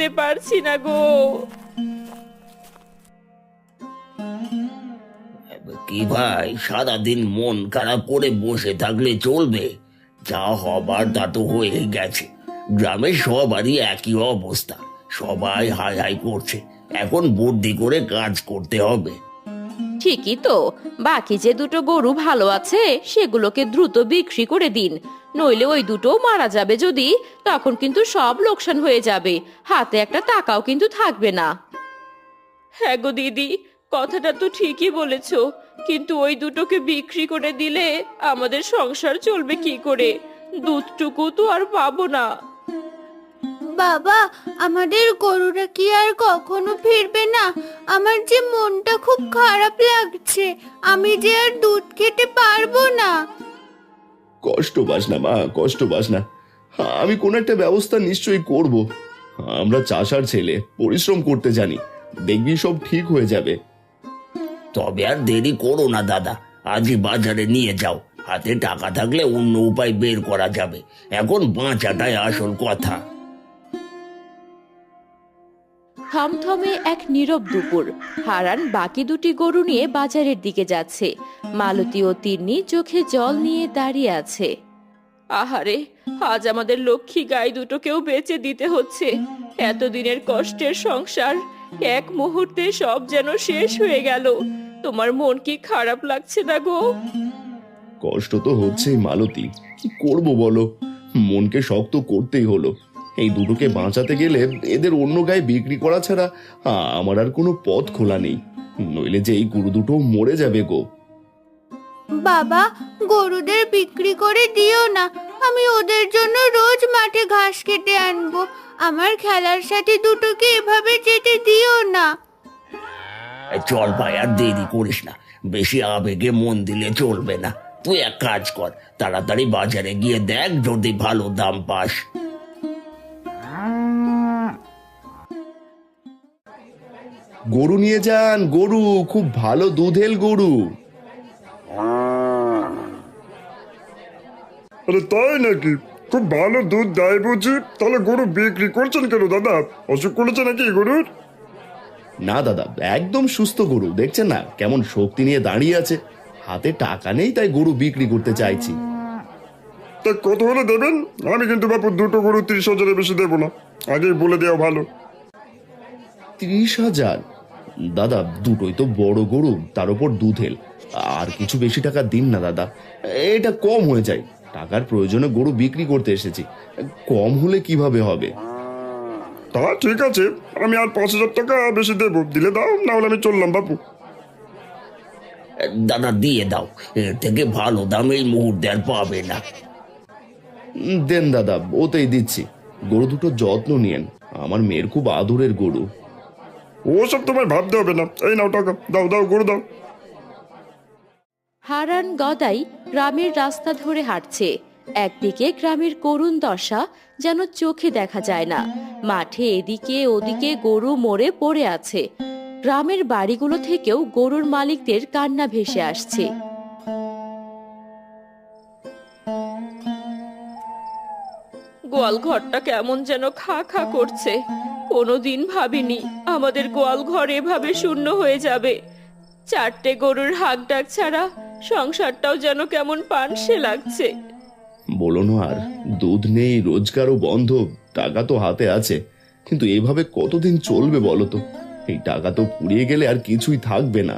খেতে পারছি না গো। কি ভাই, সারাদিন মন খারাপ করে বসে থাকলে চলবে? যা হবার তা তো হয়ে গেছে। গ্রামের সবারই একই অবস্থা, সবাই হাই হাই করছে। এখন বুদ্ধি করে কাজ করতে হবে। ঠিকই তো, বাকি যে দুটো গরু ভালো আছে সেগুলোকে দ্রুত বিক্রি করে দিন, নইলে ওই দুটো মারা যাবে যদি, তখন কিন্তু সব লোকসান হয়ে যাবে, হাতে একটা টাকাও কিন্তু থাকবে না। হ্যাঁ গো দিদি, কথাটা তো ঠিকই বলেছো, কিন্তু ওই দুটোকে বিক্রি করে দিলে আমাদের সংসার চলবে কি করে? দুধটুকু তো আর পাবো না। বাবা, আমাদের গরুটা কি আর কখনো ফিরবে না? আমার যে মনটা খুব খারাপ লাগছে, আমি যে আর দুধ খেতে পারবো না। কষ্ট পাস না মা, কষ্ট পাস না। আমি কোনো একটা ব্যবস্থা নিশ্চয়ই করব। আমরা চাষার ছেলে, পরিশ্রম করতে জানি। দেখবি সব ঠিক হয়ে যাবে। তবে আর দেরি করো না দাদা, আজই বাজারে নিয়ে যাও। হাতে টাকা থাকলে অন্য উপায় বের করা যাবে, এখন বাঁচাটাই আসল কথা। থমথমে এক নীরব দুপুর। হারান বাকি দুটি গরু নিয়ে বাজারের দিকে যাচ্ছে। মালতী ও তিন্নি চোখে জল নিয়ে দাঁড়িয়ে আছে। আহারে, আজ আমাদের লক্ষ্মী গাই দুটোকেও বেচে দিতে হচ্ছে। এতদিনের কষ্টের সংসার এক মুহূর্তে সব যেন শেষ হয়ে গেল। তোমার মন কি খারাপ লাগছে না গো? কষ্ট তো হচ্ছেই মালতী, কি করব বলো? মনকে শক্ত করতেই হলো। এই দুটোকে বাঁচাতে গেলে এদের অন্য গায়ে বিক্রি করা ছাড়া আমার আর কোনো পথ খোলা নেই। নইলে যে এই গরু দুটো মরে যাবে গো। বাবা, গরুদের বিক্রি করে দিও না, আমি ওদের জন্য রোজ মাঠে ঘাস কেটে আনবো। আমার খেলার সাথে দুটোকে এভাবে যেতে দিও না। চল ভাই, আর দেরি করিস না, বেশি আবেগে মন দিলে চলবে না। তুই এক কাজ কর, তাড়াতাড়ি বাজারে গিয়ে দেখ যদি ভালো দাম পাস। গরু নিয়ে যান, গরু খুব ভালো দুধেল গরু। আরে তাই নাকি? খুব ভালো দুধ দেয় বুঝি? তাহলে গরু বিক্রি করছেন কেন দাদা? অসুখ করেছে নাকি গরুর? না দাদা, একদম সুস্থ গরু, দেখছেন না কেমন শক্তি নিয়ে দাঁড়িয়ে আছে। হাতে টাকা নেই তাই গরু বিক্রি করতে চাইছি। তা কত হলে দেবেন? আমি কিন্তু বাপু দুটো গরু 30,000-এর বেশি দেবো না, আগেই বলে দেওয়া ভালো। 30,000? দাদা, দুটোই তো বড় গরু, তার উপর দুধেল। আর কিছু বেশি টাকা দিন না দাদা, এটা কম হয়ে যায়। টাকার প্রয়োজনে গরু বিক্রি করতে এসেছি, কম হলে কিভাবে হবে? তা ঠিক আছে, আমি আর 5,000 টাকা বেশি দেবো, দিলে দাও, না হলে আমি চললাম বাপু। দাদা দিয়ে দাও, এর থেকে ভালো দাম এই মুহূর্তে আর পাবে না। দেন দাদা, ওতেই দিচ্ছি। গরু দুটো যত্ন নিয়েন, আমার মেয়ের খুব আদরের গরু। ওসব তোমায় ভাবতে হবে না, এই নাও টাকা, দাও দাও গরু দাও। হারান গদাই গ্রামের রাস্তা ধরে হাঁটছে। একদিকে গ্রামের করুণ দশা যেন চোখে দেখা যায় না। মাঠে এদিকে ওদিকে গরু মরে পড়ে আছে। গ্রামের বাড়িগুলো থেকেও গরুর মালিকদের কান্না ভেসে আসছে। গোয়াল ঘরটা কেমন যেন খা খা করছে। কোনোদিন ভাবিনি আমাদের গোয়াল ঘর এভাবে শূন্য হয়ে যাবে। 4টে গরুর হাক ডাক ছাড়া সংসারটাও যেন কেমন পানসে লাগছে। বলো না আর, দুধ নেই, রোজগারও বন্ধ। টাকা তো হাতে আছে, কিন্তু এভাবে কতদিন চলবে বলো তো? এই টাকা তো পুড়িয়ে গেলে আর কিছুই থাকবে না।